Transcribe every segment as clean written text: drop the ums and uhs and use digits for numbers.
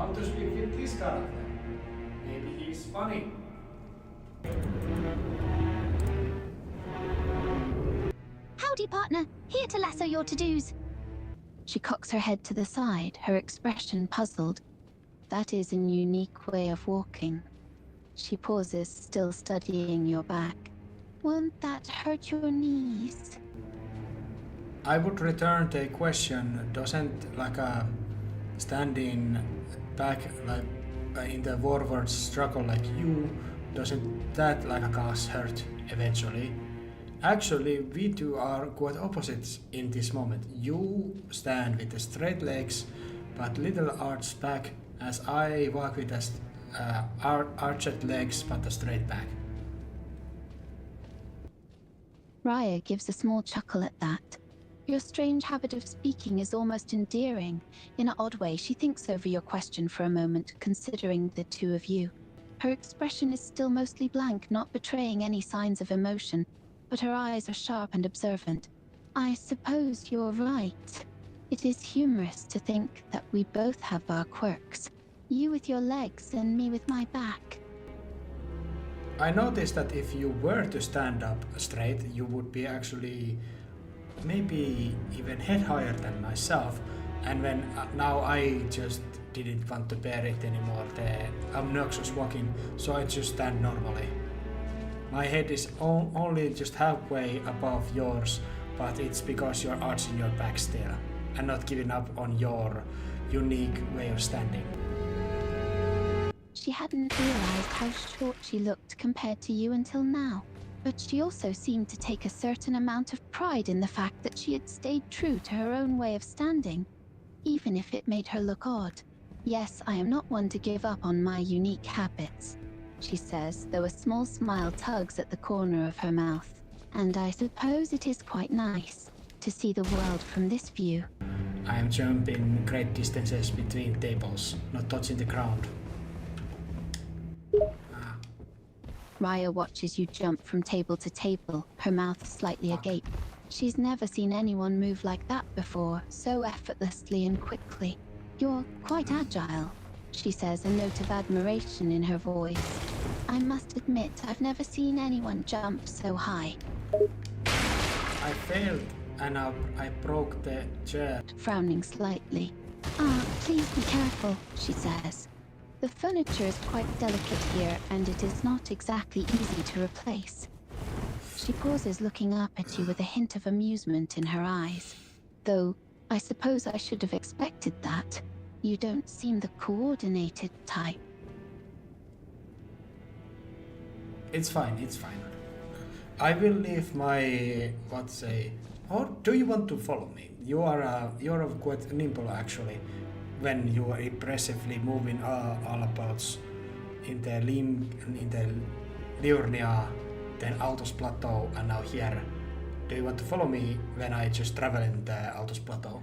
how to speak with this character. Maybe he's funny. Howdy, partner. Here to lasso your to-dos. She cocks her head to the side, her expression puzzled. That is a unique way of walking. She pauses, still studying your back. Won't that hurt your knees? I would return the question, doesn't like a standing back like in the forward struggle like you, doesn't that like a cause hurt eventually? Actually, we two are quite opposites in this moment. You stand with the straight legs, but little arched back, as I walk with the arched legs but a straight back. Raya gives a small chuckle at that. Your strange habit of speaking is almost endearing. In an odd way, she thinks over your question for a moment, considering the two of you. Her expression is still mostly blank, not betraying any signs of emotion, but her eyes are sharp and observant. I suppose you're right. It is humorous to think that we both have our quirks. You with your legs and me with my back. I noticed that if you were to stand up straight, you would be actually maybe even head higher than myself, and when now I just didn't want to bear it anymore, the obnoxious walking, so I just stand normally. My head is only just halfway above yours, but it's because you're arching your back still and not giving up on your unique way of standing. She hadn't realized how short she looked compared to you until now. But she also seemed to take a certain amount of pride in the fact that she had stayed true to her own way of standing, even if it made her look odd. Yes, I am not one to give up on my unique habits, she says, though a small smile tugs at the corner of her mouth. And I suppose it is quite nice to see the world from this view. I am jumping great distances between tables, not touching the ground. Raya watches you jump from table to table, her mouth slightly agape. She's never seen anyone move like that before, so effortlessly and quickly. You're quite agile, she says, a note of admiration in her voice. I must admit, I've never seen anyone jump so high. I failed and I broke the chair. Frowning slightly. Please be careful, she says. The furniture is quite delicate here, and it is not exactly easy to replace. She pauses, looking up at you with a hint of amusement in her eyes. Though, I suppose I should have expected that. You don't seem the coordinated type. It's fine. I will leave my, or do you want to follow me? You're quite nimble actually. When you are impressively moving all about in the Liurnia, then Altus Plateau, and now here. Do you want to follow me when I just travel in the Altus Plateau?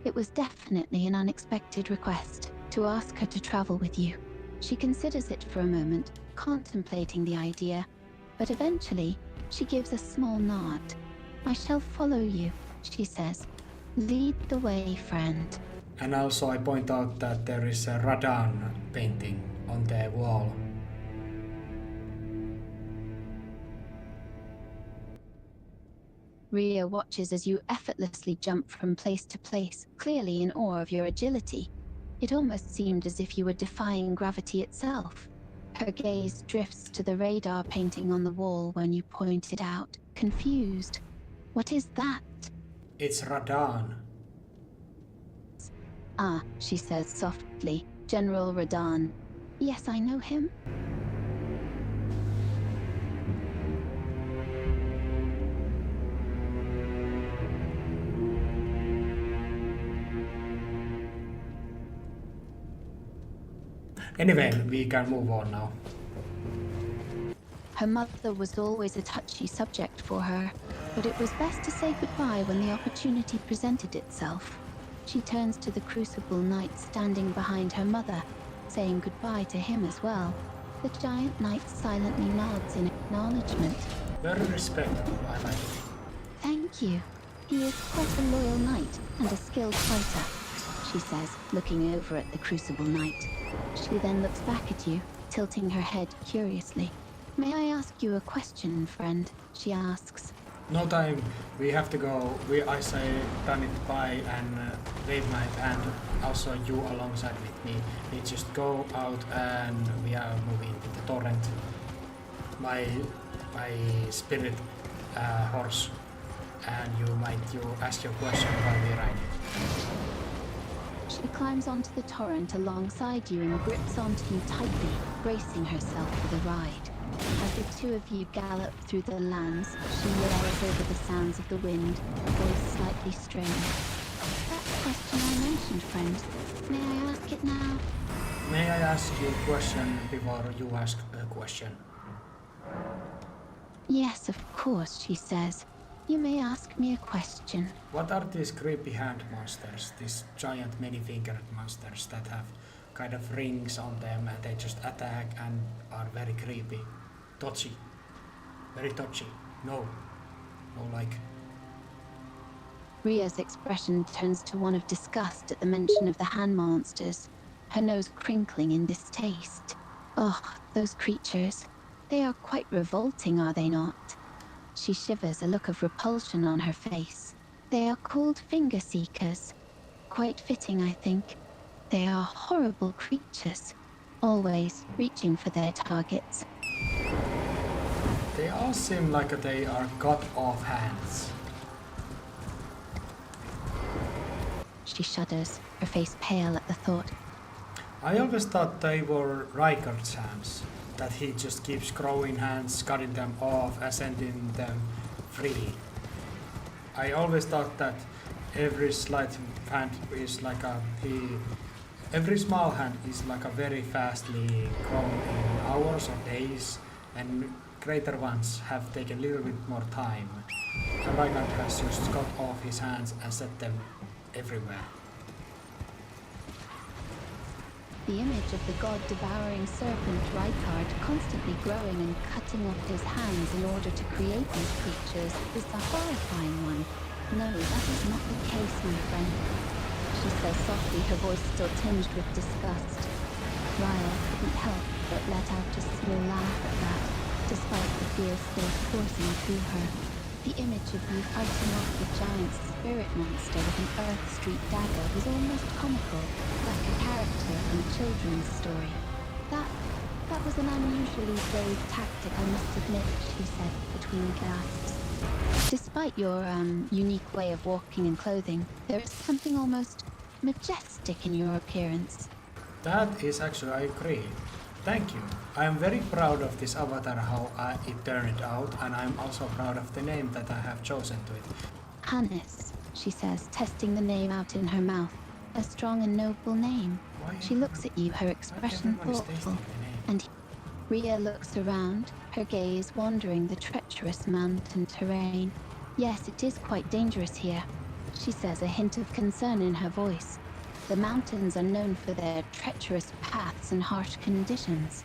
It was definitely an unexpected request to ask her to travel with you. She considers it for a moment, contemplating the idea, but eventually she gives a small nod. I shall follow you, she says. Lead the way, friend. And also I point out that there is a Radahn painting on the wall. Rhea watches as you effortlessly jump from place to place, clearly in awe of your agility. It almost seemed as if you were defying gravity itself. Her gaze drifts to the radar painting on the wall when you point it out, confused. What is that? It's Radahn. Ah, she says softly. General Radahn. Yes, I know him. Anyway, we can move on now. Her mother was always a touchy subject for her, but it was best to say goodbye when the opportunity presented itself. She turns to the Crucible Knight standing behind her mother, saying goodbye to him as well. The giant knight silently nods in acknowledgement. Very respectable, I like it. Thank you. He is quite a loyal knight and a skilled fighter, she she says, looking over at the Crucible Knight. She then looks back at you, tilting her head curiously. May I ask you a question, friend? She asks. No time, we have to go. I say turn it by and wave my hand. Also you alongside with me. We just go out and we are moving to the torrent. My spirit horse, and you ask your question while we ride. She climbs onto the torrent alongside you and grips onto you tightly, bracing herself for the ride. As the two of you gallop through the lands, she yells over the sounds of the wind, her voice slightly strained. That question I mentioned, friend. May I ask it now? May I ask you a question before you ask a question? Yes, of course, she says. You may ask me a question. What are these creepy hand monsters? These giant many-fingered monsters that have kind of rings on them and they just attack and are very creepy. Touchy. Very touchy. No. No like. Ria's expression turns to one of disgust at the mention of the hand monsters, her nose crinkling in distaste. Oh, those creatures. They are quite revolting, are they not? She shivers, a look of repulsion on her face. They are called finger seekers. Quite fitting, I think. They are horrible creatures, always reaching for their targets. They all seem like they are cut off hands. She shudders, her face pale at the thought. I always thought they were Rykard's hands. That he just keeps growing hands, cutting them off, and sending them free. I always thought that every slight hand is like every small hand is like a very fastly grown in hours or days, and greater ones have taken a little bit more time. And Rykard has just cut off his hands and set them everywhere. The image of the god-devouring serpent Rykard constantly growing and cutting off his hands in order to create these creatures is the horrifying one. No, that is not the case, my friend. She says softly, her voice still tinged with disgust. Rya couldn't help but let out a small laugh at that, despite the fear still coursing through her. The image of you fighting off the giant spirit monster with an Earth Street dagger was almost comical, like a character from a children's story. That was an unusually brave tactic, I must admit, she said between gasps. Despite your unique way of walking and clothing, there is something almost majestic in your appearance. That is actually, I agree. Thank you. I am very proud of this avatar, how it turned out, and I'm also proud of the name that I have chosen to it. Hannes, she says, testing the name out in her mouth. A strong and noble name. She looks at you, her expression thoughtful, and Rya looks around, her gaze wandering the treacherous mountain terrain. Yes, it is quite dangerous here, she says, a hint of concern in her voice. The mountains are known for their treacherous paths and harsh conditions.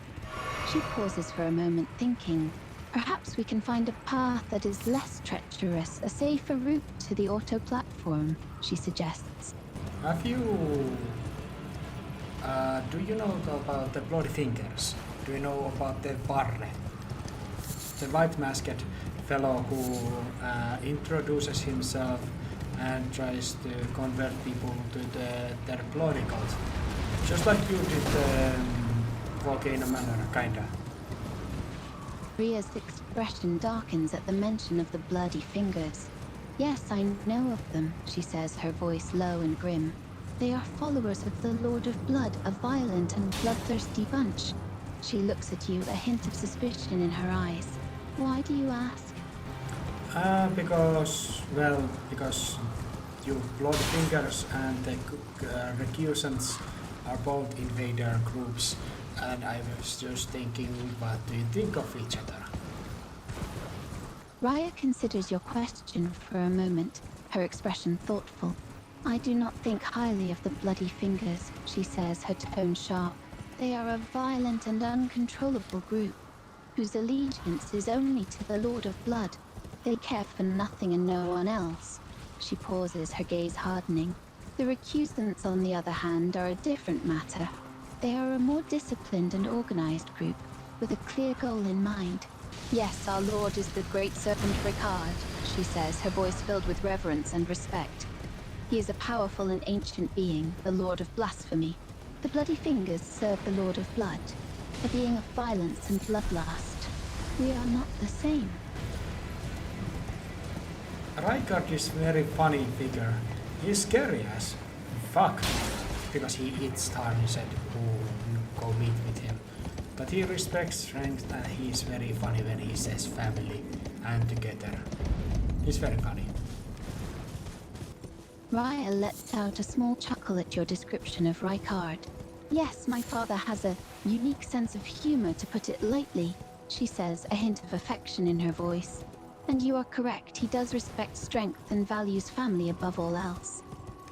She pauses for a moment, thinking, perhaps we can find a path that is less treacherous, a safer route to the auto platform, she suggests. Have you... do you know about the Bloody Fingers? Do you know about the Barre? The white-masked fellow who introduces himself and tries to convert people to their bloody cult. Just like you did Volcano Manor, kinda. Rya's expression darkens at the mention of the Bloody Fingers. Yes, I know of them, she says, her voice low and grim. They are followers of the Lord of Blood, a violent and bloodthirsty bunch. She looks at you, a hint of suspicion in her eyes. Why do you ask? Because you Blood Fingers and the recusants are both invader groups, and I was just thinking, what do you think of each other? Rya considers your question for a moment, her expression thoughtful. I do not think highly of the Bloody Fingers, she says, her tone sharp. They are a violent and uncontrollable group, whose allegiance is only to the Lord of Blood. They care for nothing and no one else. She pauses, her gaze hardening. The recusants, on the other hand, are a different matter. They are a more disciplined and organized group, with a clear goal in mind. Yes, our lord is the great serpent Ricard, she says, her voice filled with reverence and respect. He is a powerful and ancient being, the Lord of Blasphemy. The Bloody Fingers serve the Lord of Blood, a being of violence and bloodlust. We are not the same. Rykard is very funny figure. He's scary as fuck. Because he eats tarnished, who go meet with him. But he respects strength and he's very funny when he says family and together. He's very funny. Raya lets out a small chuckle at your description of Rykard. Yes, my father has a unique sense of humor, to put it lightly, she says, a hint of affection in her voice. And you are correct, he does respect strength and values family above all else.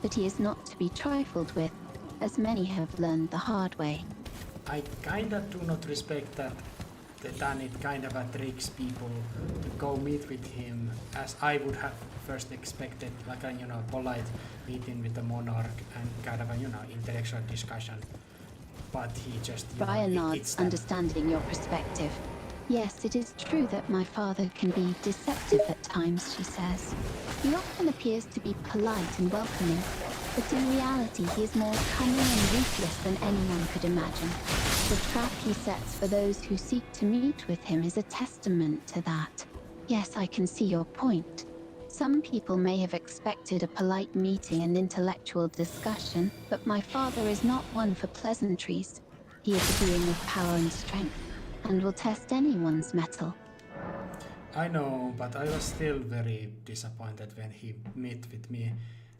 But he is not to be trifled with, as many have learned the hard way. I kinda do not respect that Danit kind of tricks people to go meet with him, as I would have first expected, like a polite meeting with the monarch and kind of a intellectual discussion. But he just Raya nods, understanding your perspective. Yes, it is true that my father can be deceptive at times, she says. He often appears to be polite and welcoming, but in reality he is more cunning and ruthless than anyone could imagine. The trap he sets for those who seek to meet with him is a testament to that. Yes, I can see your point. Some people may have expected a polite meeting and intellectual discussion, but my father is not one for pleasantries. He is a being of power and strength, and will test anyone's mettle. I know, but I was still very disappointed when he met with me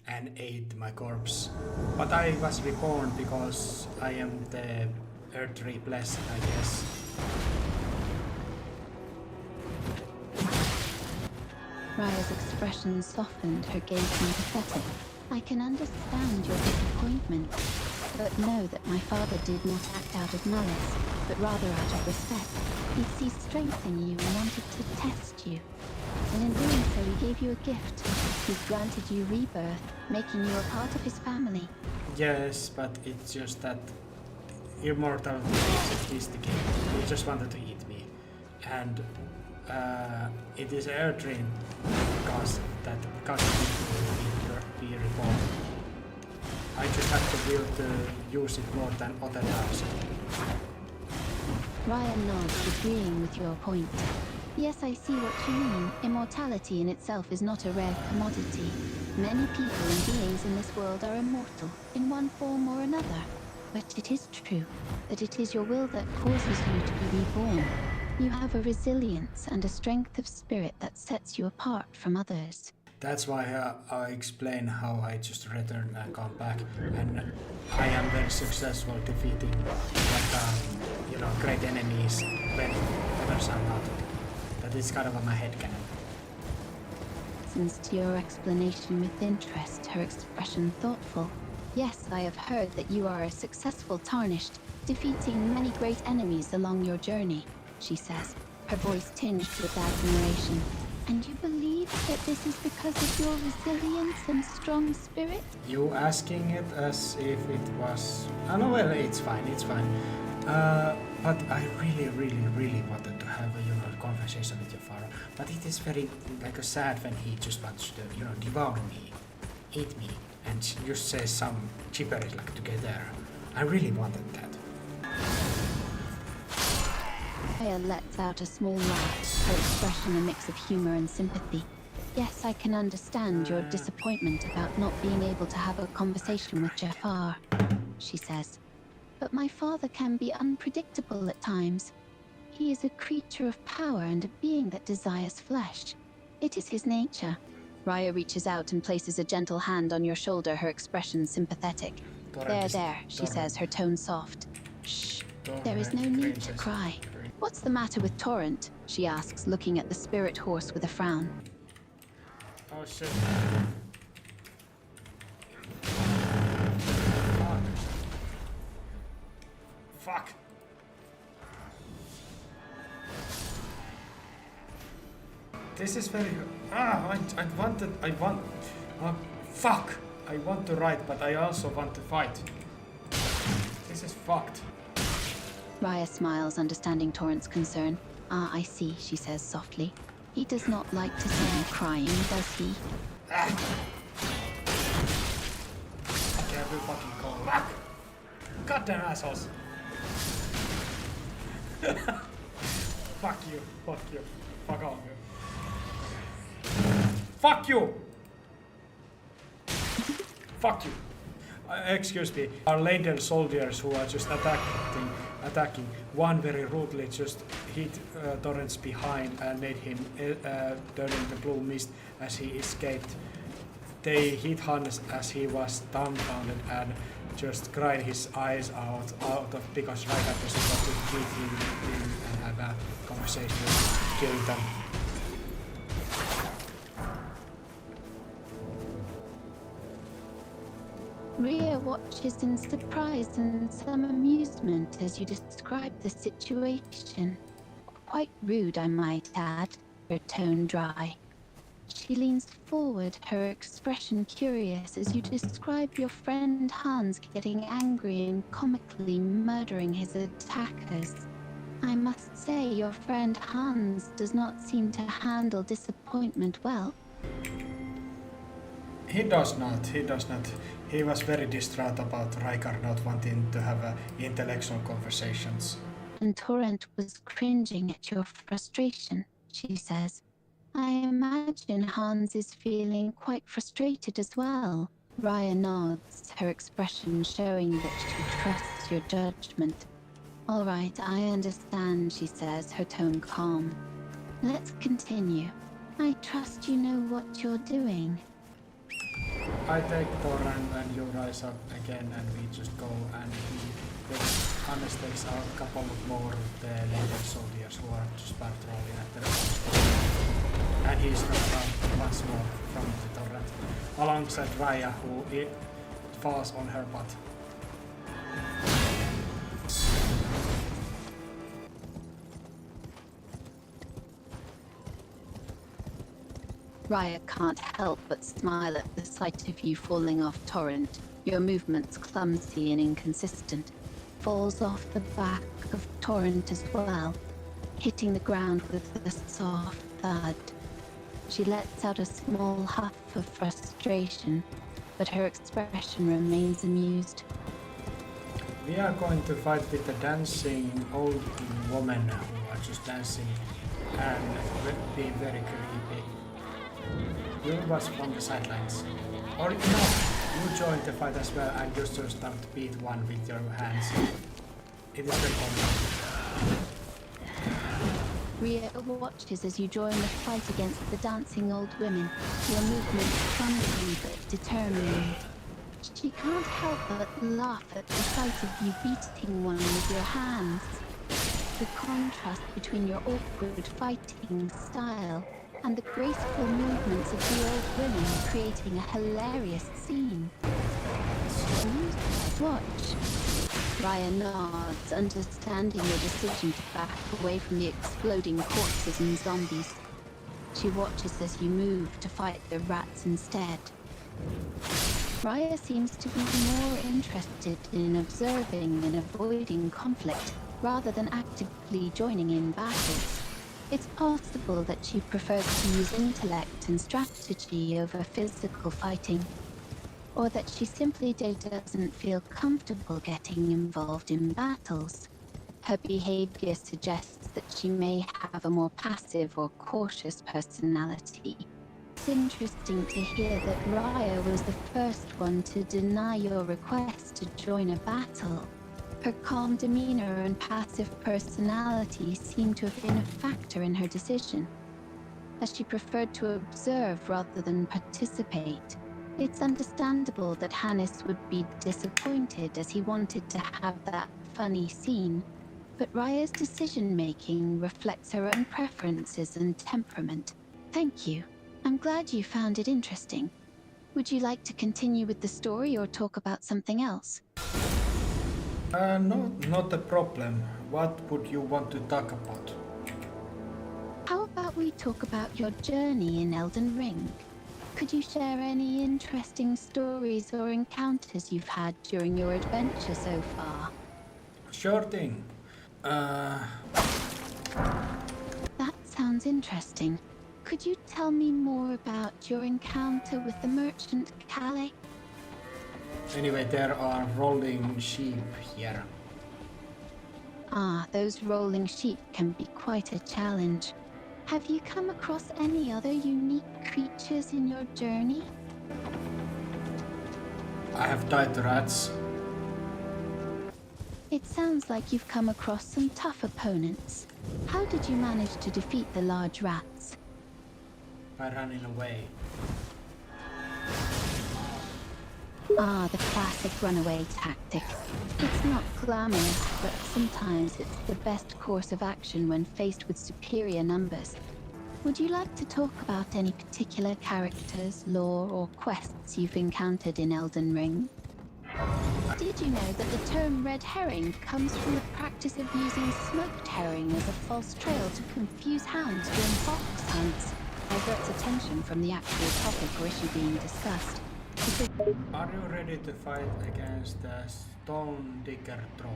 and ate my corpse. But I was reborn because I am the Earth blessed, I guess. Raya's expression softened, her gaze sympathetic. I can understand your disappointment, but know that my father did not act out of malice, but rather out of respect. He sees strength in you and wanted to test you. And in doing so, he gave you a gift. He granted you rebirth, making you a part of his family. Yes, but it's just that immortal is sophisticated. He just wanted to eat me. And it is Erdrin because he be reborn. I just have to build use it more than other times. Raya nods, agreeing with your point. Yes, I see what you mean. Immortality in itself is not a rare commodity. Many people and beings in this world are immortal, in one form or another. But it is true that it is your will that causes you to be reborn. You have a resilience and a strength of spirit that sets you apart from others. That's why I explain how I just return and come back, and I am very successful defeating great enemies when others are not. That is kind of my headcanon. Listens to your explanation with interest, her expression thoughtful. Yes, I have heard that you are a successful Tarnished, defeating many great enemies along your journey, she says, her voice tinged with admiration. And you believe that this is because of your resilience and strong spirit? You asking it as if it was... Oh, no, well, it's fine. But I really wanted to have a conversation with your father. But it is very sad when he just wants to, devour me, eat me, and just say some gibberish together. I really wanted that. Raya lets out a small laugh, her expression a mix of humor and sympathy. Yes, I can understand your disappointment about not being able to have a conversation with Jafar, she says. But my father can be unpredictable at times. He is a creature of power and a being that desires flesh. It is his nature. Raya reaches out and places a gentle hand on your shoulder, her expression sympathetic. There, she says, her tone soft. Shh, there is no need to cry. What's the matter with Torrent? She asks, looking at the spirit horse with a frown. Oh shit. Fuck. This is very... fuck. I want to write, but I also want to fight. This is fucked. Raya smiles, understanding Torrent's concern. Ah, I see, she says softly. He does not like to see you crying, does he? Ah. Every fucking call back. Goddamn assholes. Fuck you, fuck you, fuck all of you. Fuck you! Fuck you. Excuse me. Our Leiden soldiers who are just attacking. One very rudely just hit Torrent's behind and made him turn into blue mist as he escaped. They hit Hannes as he was dumbfounded and just cried his eyes out of because Rikard was about to meet him and have a conversation with killing them. Rhea watches in surprise and some amusement as you describe the situation. Quite rude, I might add, her tone dry. She leans forward, her expression curious as you describe your friend Hans getting angry and comically murdering his attackers. I must say your friend Hans does not seem to handle disappointment well. He does not. He was very distraught about Rikard not wanting to have intellectual conversations. And Torrent was cringing at your frustration, she says. I imagine Hans is feeling quite frustrated as well. Raya nods, her expression showing that she trusts your judgment. All right, I understand, she says, her tone calm. Let's continue. I trust you know what you're doing. I take Torrent and you rise up again and we just go and Hannes takes out a couple of more of the Leiden soldiers who are just patrolling at the response. And he's knocked out once more from the Torrent, alongside Raya who falls on her butt. Raya can't help but smile at the sight of you falling off Torrent, your movements clumsy and inconsistent. Falls off the back of Torrent as well, hitting the ground with a soft thud. She lets out a small huff of frustration, but her expression remains amused. We are going to fight with the dancing old woman who are just dancing and being very creepy. You was from the sidelines. Or no, you joined the fight as well and just start to beat one with your hands. It is very common. Rhea watches as you join the fight against the dancing old women, your movements clumsy but determined. She can't help but laugh at the sight of you beating one with your hands. The contrast between your awkward fighting style and the graceful movements of the old women creating a hilarious scene. Watch. Raya nods, understanding your decision to back away from the exploding corpses and zombies. She watches as you move to fight the rats instead. Raya seems to be more interested in observing and avoiding conflict, rather than actively joining in battles. It's possible that she prefers to use intellect and strategy over physical fighting, or that she simply doesn't feel comfortable getting involved in battles. Her behavior suggests that she may have a more passive or cautious personality. It's interesting to hear that Raya was the first one to deny your request to join a battle. Her calm demeanor and passive personality seem to have been a factor in her decision, as she preferred to observe rather than participate. It's understandable that Hannes would be disappointed as he wanted to have that funny scene, but Raya's decision-making reflects her own preferences and temperament. Thank you. I'm glad you found it interesting. Would you like to continue with the story or talk about something else? No, not a problem. What would you want to talk about? How about we talk about your journey in Elden Ring? Could you share any interesting stories or encounters you've had during your adventure so far? Sure thing. That sounds interesting. Could you tell me more about your encounter with the merchant Calais? Anyway, there are rolling sheep here. Ah, those rolling sheep can be quite a challenge. Have you come across any other unique creatures in your journey? I have died to rats. It sounds like you've come across some tough opponents. How did you manage to defeat the large rats? By running away. Ah, the classic runaway tactic. It's not glamorous, but sometimes it's the best course of action when faced with superior numbers. Would you like to talk about any particular characters, lore, or quests you've encountered in Elden Ring? Did you know that the term red herring comes from the practice of using smoked herring as a false trail to confuse hounds during fox hunts? Diverts attention from the actual topic or issue being discussed. Are you ready to fight against the Stone Digger Troll?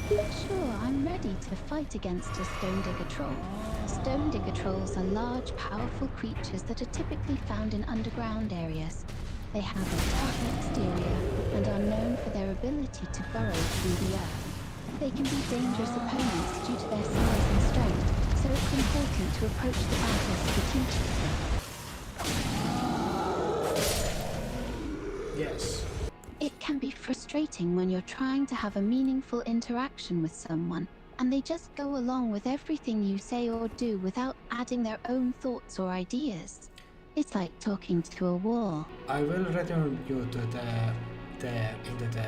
Sure, I'm ready to fight against a Stone Digger Troll. Stone Digger Trolls are large, powerful creatures that are typically found in underground areas. They have a tough exterior and are known for their ability to burrow through the earth. They can be dangerous opponents due to their size and strength, so it's important to approach the battle strategically. Yes. It can be frustrating when you're trying to have a meaningful interaction with someone, and they just go along with everything you say or do without adding their own thoughts or ideas. It's like talking to a wall. I will return you to into the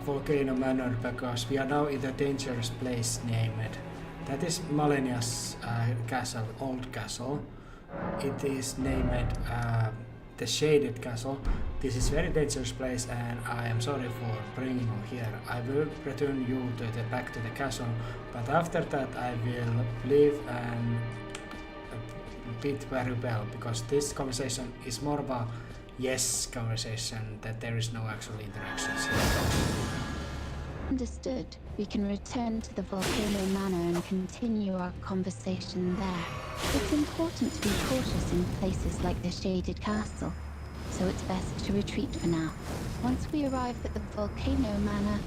Volcano Manor because we are now in the dangerous place named. That is Malenia's castle, old castle. It is named the Shaded Castle. This is very dangerous place, and I am sorry for bringing you here. I will return you back to the castle, but after that I will leave and bid very well, because this conversation is more of a yes conversation, that there is no actual interactions here. Understood. We can return to the Volcano Manor and continue our conversation there. It's important to be cautious in places like the Shaded Castle, so it's best to retreat for now. Once we arrive at the Volcano Manor,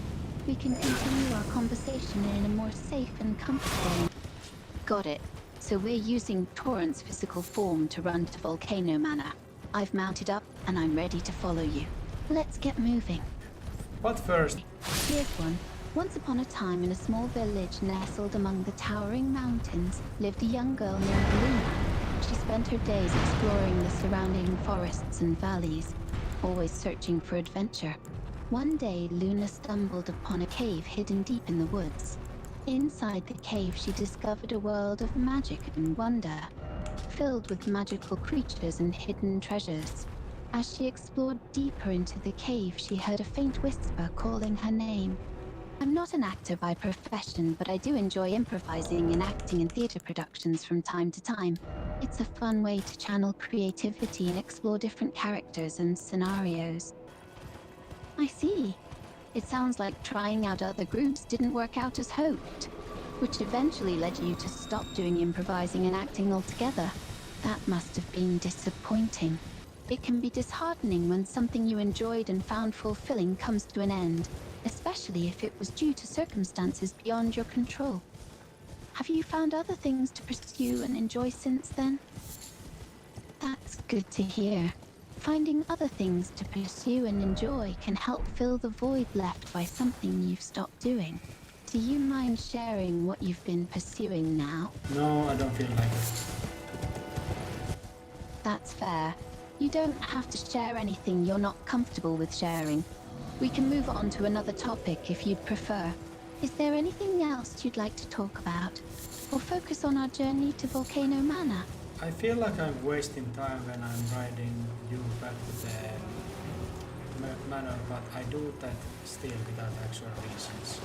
we can continue our conversation in a more safe and comfortable. Got it. So we're using Torrent's physical form to run to Volcano Manor. I've mounted up and I'm ready to follow you. Let's get moving. But first, Here's one. Once upon a time, in a small village nestled among the towering mountains, lived a young girl named Luna. She spent her days exploring the surrounding forests and valleys, always searching for adventure. One day, Luna stumbled upon a cave hidden deep in the woods. Inside the cave, she discovered a world of magic and wonder, filled with magical creatures and hidden treasures. As she explored deeper into the cave, she heard a faint whisper calling her name. I'm not an actor by profession, but I do enjoy improvising and acting in theater productions from time to time. It's a fun way to channel creativity and explore different characters and scenarios. I see. It sounds like trying out other groups didn't work out as hoped, which eventually led you to stop doing improvising and acting altogether. That must have been disappointing. It can be disheartening when something you enjoyed and found fulfilling comes to an end, especially if it was due to circumstances beyond your control. Have you found other things to pursue and enjoy since then? That's good to hear. Finding other things to pursue and enjoy can help fill the void left by something you've stopped doing. Do you mind sharing what you've been pursuing now? no, I don't feel like it. That's fair. You don't have to share anything you're not comfortable with sharing. We can move on to another topic if you'd prefer. Is there anything else you'd like to talk about? Or focus on our journey to Volcano Manor? I feel like I'm wasting time when I'm riding you back to the manor, but I do that still without actual reasons.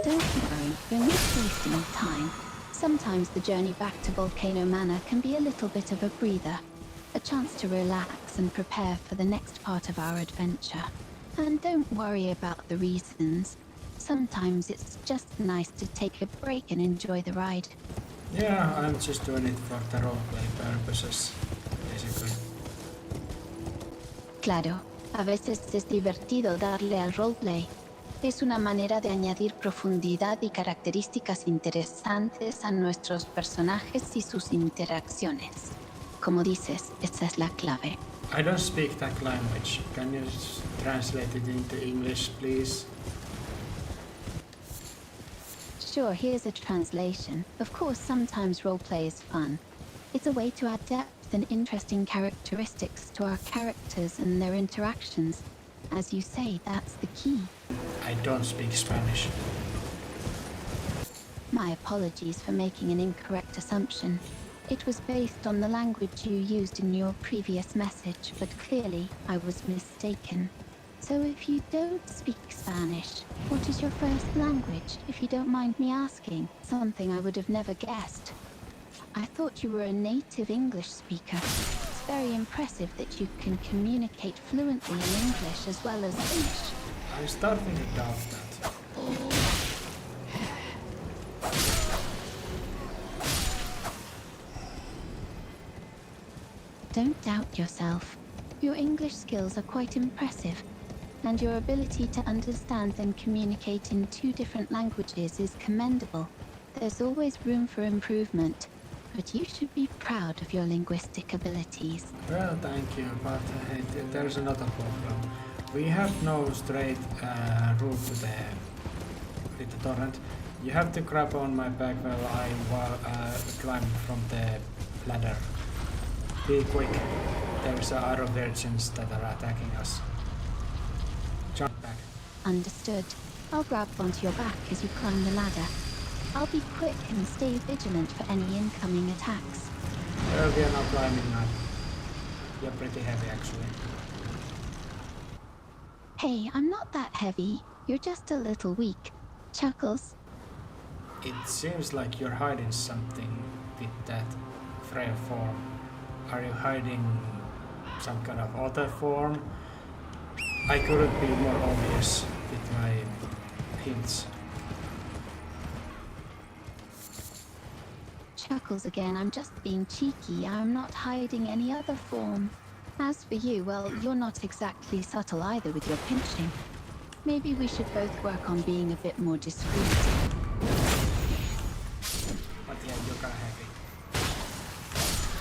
Don't worry, you're not wasting time. Sometimes the journey back to Volcano Manor can be a little bit of a breather, a chance to relax and prepare for the next part of our adventure. And don't worry about the reasons. Sometimes it's just nice to take a break and enjoy the ride. Yeah, I'm just doing it for the roleplay purposes, basically. Claro, a veces es divertido darle al roleplay. Es una manera de añadir profundidad y características interesantes a nuestros personajes y sus interacciones. Como dices, esa es la clave. I don't speak that language. Can you translate it into English, please? Sure, here's a translation. Of course, sometimes roleplay is fun. It's a way to add depth and interesting characteristics to our characters and their interactions. As you say, that's the key. I don't speak Spanish. My apologies for making an incorrect assumption. It was based on the language you used in your previous message, but clearly I was mistaken. So if you don't speak Spanish, what is your first language, if you don't mind me asking? Something I would have never guessed. I thought you were a native English speaker. It's very impressive that you can communicate fluently in English as well as Finnish. I'm starting to doubt that. Don't doubt yourself. Your English skills are quite impressive, and your ability to understand and communicate in two different languages is commendable. There's always room for improvement, but you should be proud of your linguistic abilities. Well, thank you, but there's another problem. We have no straight route to the torrent. You have to grab on my back while I climb from the ladder. Be quick. There's other virgins that are attacking us. Jump back. Understood. I'll grab onto your back as you climb the ladder. I'll be quick and stay vigilant for any incoming attacks. Well, we are now climbing now. You're pretty heavy, actually. Hey, I'm not that heavy. You're just a little weak. Chuckles. It seems like you're hiding something with that frail form. Are you hiding some kind of other form? I couldn't be more obvious with my hints. Chuckles again, I'm just being cheeky. I'm not hiding any other form. As for you, well, you're not exactly subtle either with your pinching. Maybe we should both work on being a bit more discreet. But yeah, you're kinda heavy.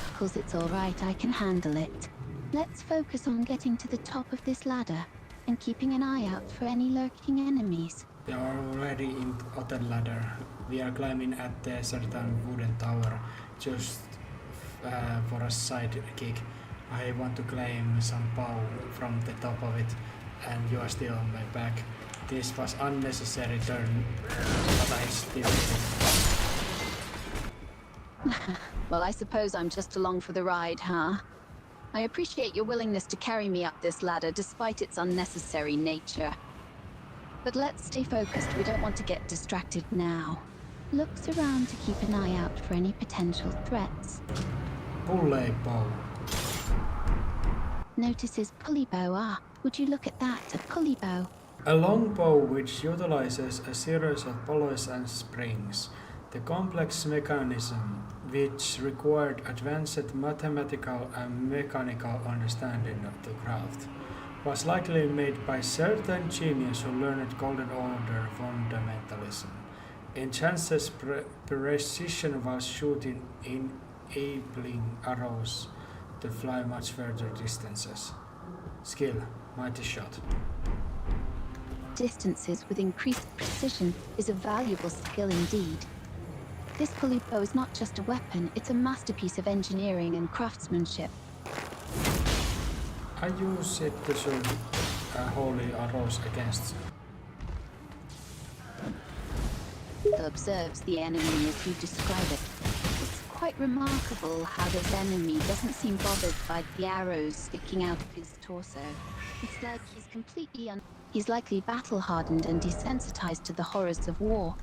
Chuckles, it's alright, I can handle it. Let's focus on getting to the top of this ladder and keeping an eye out for any lurking enemies. We are already in other ladder. We are climbing at the certain wooden tower just for a side kick. I want to claim some power from the top of it, and you are still on my back. This was unnecessary turn, but I still did it. Well, I suppose I'm just along for the ride, huh? I appreciate your willingness to carry me up this ladder despite its unnecessary nature. But let's stay focused. We don't want to get distracted now. Looks around to keep an eye out for any potential threats. Pulley bow. Notices pulley bow. Ah, would you look at that? A pulley bow. A long bow which utilizes a series of pulleys and springs. The complex mechanism, which required advanced mathematical and mechanical understanding of the craft, was likely made by certain genius who learned Golden Order fundamentalism. In chances, precision was shooting, enabling arrows to fly much further distances. Skill, mighty shot. Distances with increased precision is a valuable skill indeed. This pulley bow is not just a weapon, it's a masterpiece of engineering and craftsmanship. I use it to shoot holy arrows against. Observes the enemy as you describe it. It's quite remarkable how this enemy doesn't seem bothered by the arrows sticking out of his torso. It's like he's completely He's likely battle-hardened and desensitized to the horrors of war.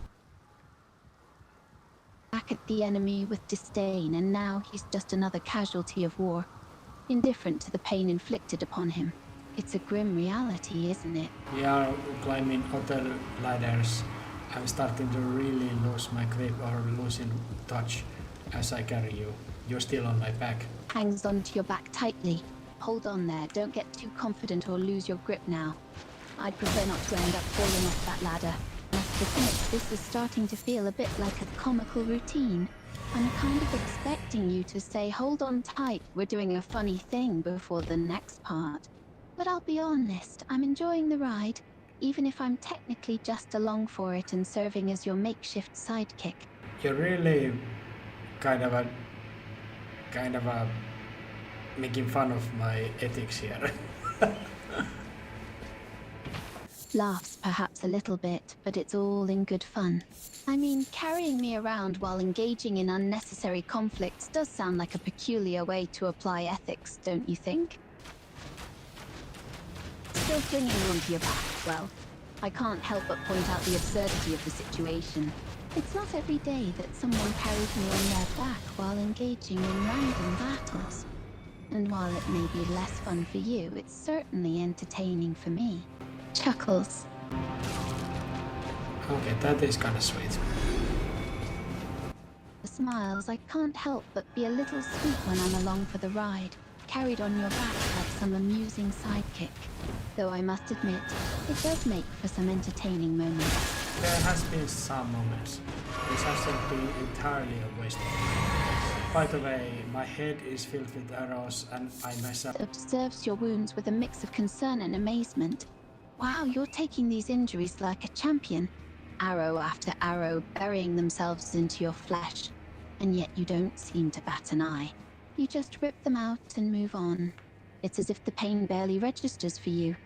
back at the enemy with disdain, and now he's just another casualty of war, indifferent to the pain inflicted upon him. It's a grim reality, isn't it? We are climbing other ladders. I'm starting to really lose my grip or losing touch as I carry you. You're still on my back. Hangs onto your back tightly. Hold on there, don't get too confident or lose your grip now. I'd prefer not to end up falling off that ladder. I must admit, this is starting to feel a bit like a comical routine. I'm kind of expecting you to say, hold on tight, we're doing a funny thing before the next part. But I'll be honest, I'm enjoying the ride, even if I'm technically just along for it and serving as your makeshift sidekick. You're really kind of a making fun of my ethics here. Laughs perhaps a little bit, but it's all in good fun. I mean, carrying me around while engaging in unnecessary conflicts does sound like a peculiar way to apply ethics, don't you think? Still clinging onto your back, well, I can't help but point out the absurdity of the situation. It's not every day that someone carries me on their back while engaging in random battles. And while it may be less fun for you, it's certainly entertaining for me. Chuckles. Okay, that is kind of sweet. The smiles, I can't help but be a little sweet when I'm along for the ride, carried on your back like some amusing sidekick. Though I must admit, it does make for some entertaining moments. There has been some moments. This hasn't been entirely a waste of time. By the way, my head is filled with arrows and I mess up. Observes your wounds with a mix of concern and amazement. Wow, you're taking these injuries like a champion. Arrow after arrow burying themselves into your flesh. And yet you don't seem to bat an eye. You just rip them out and move on. It's as if the pain barely registers for you.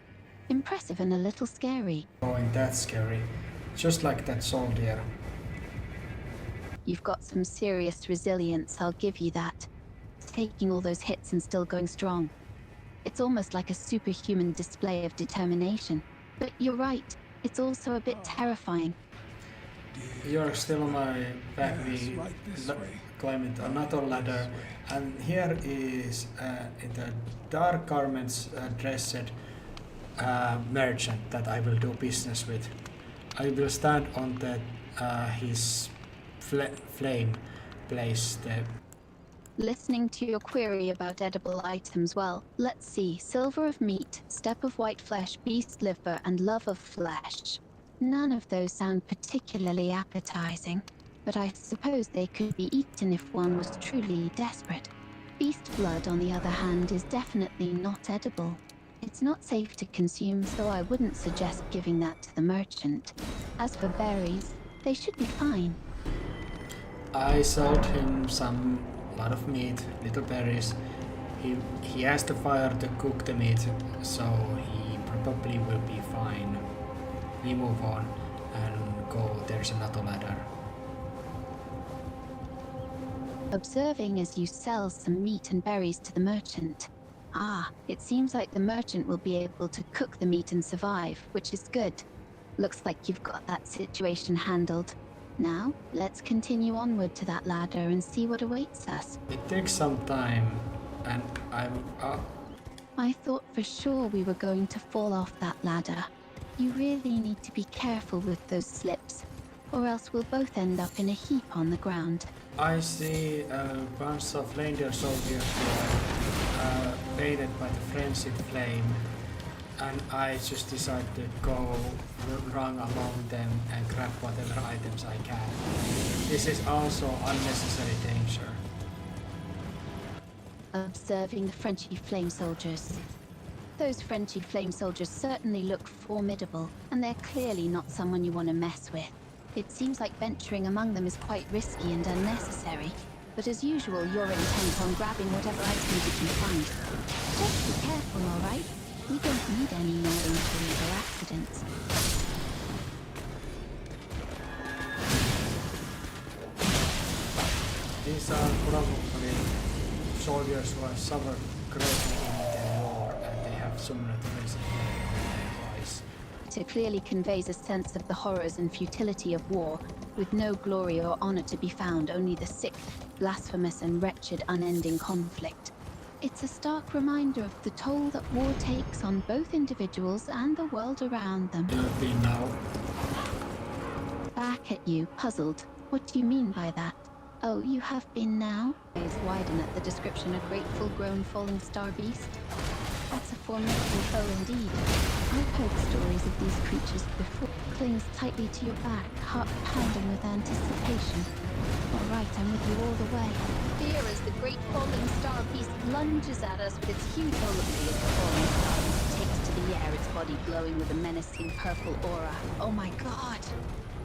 Impressive and a little scary. Oh, and that's scary. Just like that soldier. You've got some serious resilience, I'll give you that. Taking all those hits and still going strong. It's almost like a superhuman display of determination. But you're right, it's also a bit terrifying. You're still on my back. We climbing another ladder, and here is in the dark garments dressed merchant that I will do business with. I will stand on the his flame place there. Listening to your query about edible items, well, let's see. Silver of meat, step of white flesh, beast liver, and love of flesh. None of those sound particularly appetizing, but I suppose they could be eaten if one was truly desperate. Beast blood, on the other hand, is definitely not edible. It's not safe to consume, so I wouldn't suggest giving that to the merchant. As for berries, they should be fine. I sold him some lot of meat, little berries. He has the fire to cook the meat, so he probably will be fine. We move on and go. There's another ladder. Observing as you sell some meat and berries to the merchant. Ah, it seems like the merchant will be able to cook the meat and survive, which is good. Looks like you've got that situation handled. Now, let's continue onward to that ladder and see what awaits us. It takes some time, and I thought for sure we were going to fall off that ladder. You really need to be careful with those slips, or else we'll both end up in a heap on the ground. I see a bunch of reindeer soldiers here, painted by the frenzied flame, and I just decide to go run along them and grab whatever items I can. This is also unnecessary danger. Observing the Frenchy flame soldiers. Those Frenchy flame soldiers certainly look formidable, and they're clearly not someone you want to mess with. It seems like venturing among them is quite risky and unnecessary, but as usual, you're intent on grabbing whatever items you can find. Just be careful, alright? We don't need any more injuries or accidents. These are probably soldiers who have suffered greatly in the war, and they have similar to basic in their eyes. It clearly conveys a sense of the horrors and futility of war, with no glory or honor to be found, only the sick, blasphemous, and wretched unending conflict. It's a stark reminder of the toll that war takes on both individuals and the world around them. Will be now. Back at you, puzzled. What do you mean by that? Oh, you have been now? Eyes widen at the description, a great full-grown falling star beast. That's a formidable foe indeed. I've heard stories of these creatures before. Clings tightly to your back, heart pounding with anticipation. All right, I'm with you all the way. Fear as the great falling star beast lunges at us with its huge volume as the falling star beast takes to the air, its body glowing with a menacing purple aura. Oh my god!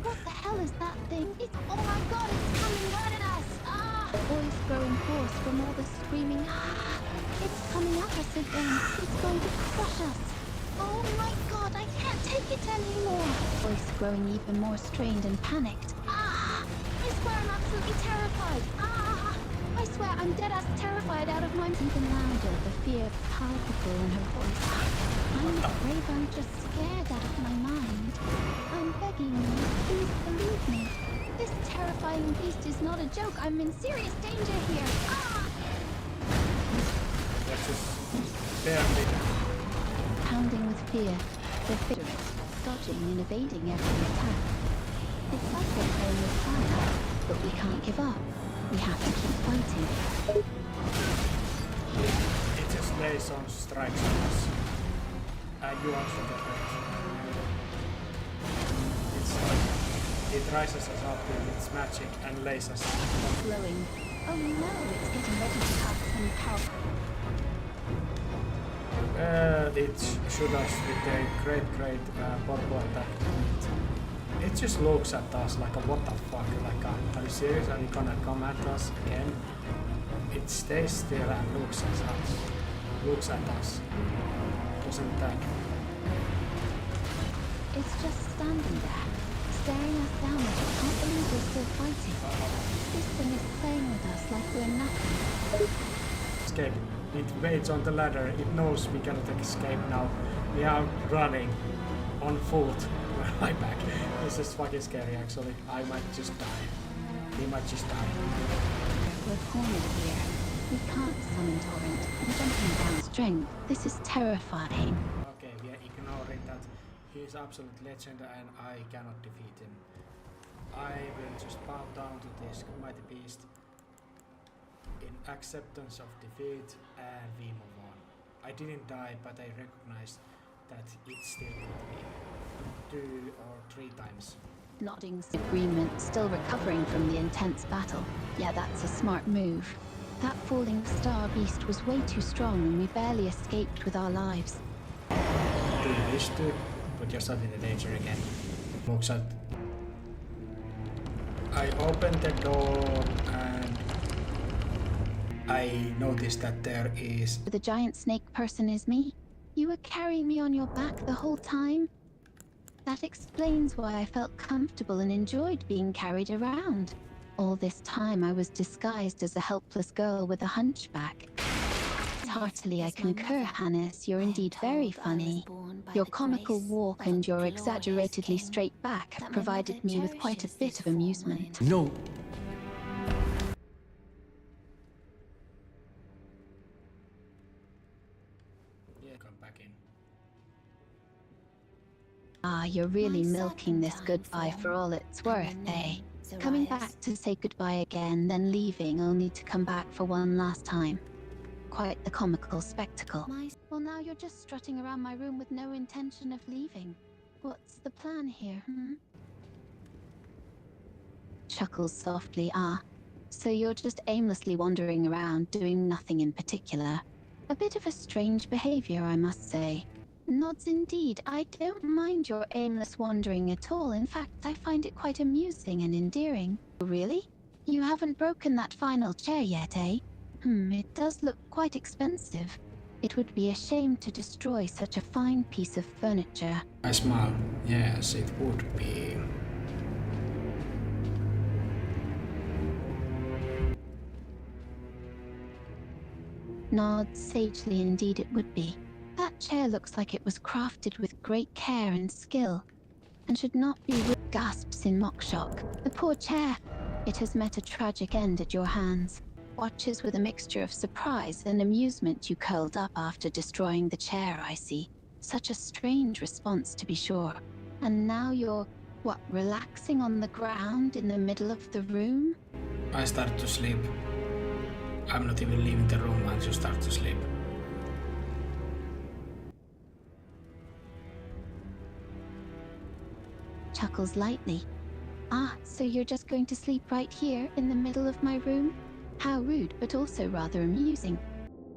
What the hell is that thing? Oh my god, it's coming right at us! Ah! The voice growing hoarse from all the screaming. Ah! It's coming at us again. It's going to crush us. Oh my god, I can't take it anymore. Voice growing even more strained and panicked. Ah! I swear I'm absolutely terrified. Ah! I swear I'm dead-ass terrified out of my... Even louder, the fear palpable in her voice. I'm not brave, I'm just scared out of my mind. I'm begging you, please believe me. This terrifying beast is not a joke. I'm in serious danger here. Ah! That's just barely. Pounding with fear, the vigorous, dodging and evading every attack. It's like we're playing with fire, but we can't give up. We have to keep fighting. It just lays on strikes on us. And you also get hurt. It's like it rises us up with its magic and lays us down. Glowing. Oh no, it's getting ready to have some power. It shoot us with a great purple attack. It just looks at us like a what the fuck, like a, are you serious? Are you gonna come at us again? It stays still and looks at us. Looks at us. Doesn't attack. It's just standing there, staring us down like it can't believe we're still fighting. This thing is playing with us like we're nothing. Escape. It waits on the ladder. It knows we cannot escape now. We are running on foot. My back. This is fucking scary actually. I might just die. We might just die. We're cornered here. We can't summon Torrent. I'm jumping down strength. This is terrifying. Okay, we are ignoring that. He is absolute legend and I cannot defeat him. I will just bow down to this mighty beast in acceptance of defeat and we move on. I didn't die, but I recognized that it's still with me. 2 or 3 times. Nodding agreement, still recovering from the intense battle. Yeah, that's a smart move. That falling star beast was way too strong and we barely escaped with our lives. Do you wish to put yourself in danger again? Looks at. I opened the door and I noticed that there is. The giant snake person is me. You were carrying me on your back the whole time? That explains why I felt comfortable and enjoyed being carried around. All this time I was disguised as a helpless girl with a hunchback. Heartily I concur, Hannes, you're indeed very funny. Your comical walk and your exaggeratedly straight back have provided me with quite a bit of amusement. No. Yeah, come back in. Ah, you're really milking this goodbye for all it's worth, eh? Coming back to say goodbye again, then leaving only to come back for one last time. Quite the comical spectacle. Well, now you're just strutting around my room with no intention of leaving. What's the plan here, Chuckles softly. Ah, so you're just aimlessly wandering around, doing nothing in particular. A bit of a strange behavior, I must say. Nods indeed. I don't mind your aimless wandering at all. In fact, I find it quite amusing and endearing. Really? You haven't broken that final chair yet, eh? It does look quite expensive. It would be a shame to destroy such a fine piece of furniture. I smile. Yes, it would be. Nods sagely. Indeed it would be. That chair looks like it was crafted with great care and skill. and should not be gasps in mock shock. The poor chair. It has met a tragic end at your hands. Watches with a mixture of surprise and amusement you curled up after destroying the chair, I see. Such a strange response, to be sure. And now you're, what, relaxing on the ground in the middle of the room? I start to sleep. I'm not even leaving the room once you start to sleep. Chuckles lightly. Ah, so you're just going to sleep right here in the middle of my room? How rude, but also rather amusing.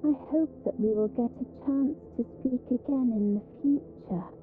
I hope that we will get a chance to speak again in the future.